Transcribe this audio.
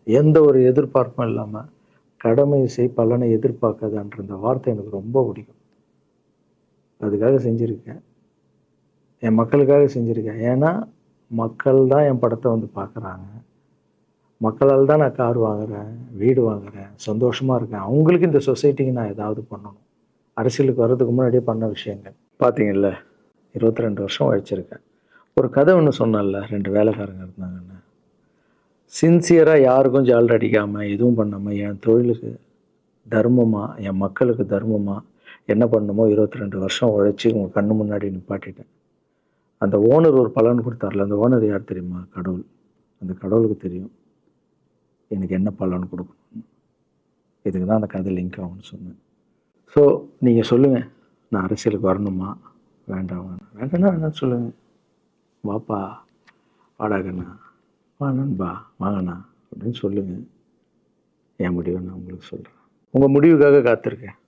எந்த ஒரு எதிர்பார்ப்பும் இல்லாமல் கடமை செய் பலனை எதிர்பார்க்காதான்ற இந்த வார்த்தை எனக்கு ரொம்ப பிடிக்கும். அதுக்காக செஞ்சுருக்கேன். என் மக்களுக்காக செஞ்சுருக்கேன். ஏன்னா மக்கள் தான் என் படத்தை வந்து பார்க்குறாங்க. மக்களால் தான் நான் கார் வாங்குறேன், வீடு வாங்குறேன், சந்தோஷமாக இருக்கேன். அவங்களுக்கு இந்த சொசைட்டிக்கு நான் ஏதாவது பண்ணணும். அரசியலுக்கு வர்றதுக்கு முன்னாடியே பண்ண விஷயங்கள் பார்த்தீங்கல்ல. 22 வருஷம் உழைச்சிருக்கேன். ஒரு கதை ஒன்று சொன்னேன்ல, 2 வேலைக்காரங்க இருந்தாங்கன்னு. சின்சியராக யாருக்கும் ஜால்ரா அடிக்காமல் எதுவும் பண்ணாமல் என் தொழிலுக்கு தர்மமாக, என் மக்களுக்கு தர்மமாக என்ன பண்ணணுமோ 22 வருஷம் உழைச்சி உங்கள் கண்ணு முன்னாடி நிப்பாட்டிட்டேன். அந்த ஓனர் ஒரு பலன் கொடுத்தார்ல, அந்த ஓனர் யார் தெரியுமா? கடவுள். அந்த கடவுளுக்கு தெரியும் எனக்கு என்ன பலன் கொடுக்கணும். இதுக்கு தான் அந்த கதை லிங்க் ஆகும்னு சொன்னேன். ஸோ நீங்கள் சொல்லுங்கள், நான் அரசியலுக்கு வரணுமா வேண்டாம்? வேண்டாம்னா வேணாம் சொல்லுங்கள். வாப்பா, வாடாகண்ணா, வா நண்பா, வாங்கண்ணா அப்படின்னு சொல்லுங்கள். என் முடிவை நான் உங்களுக்கு சொல்கிறேன். உங்கள் முடிவுக்காக காத்திருக்கேன்.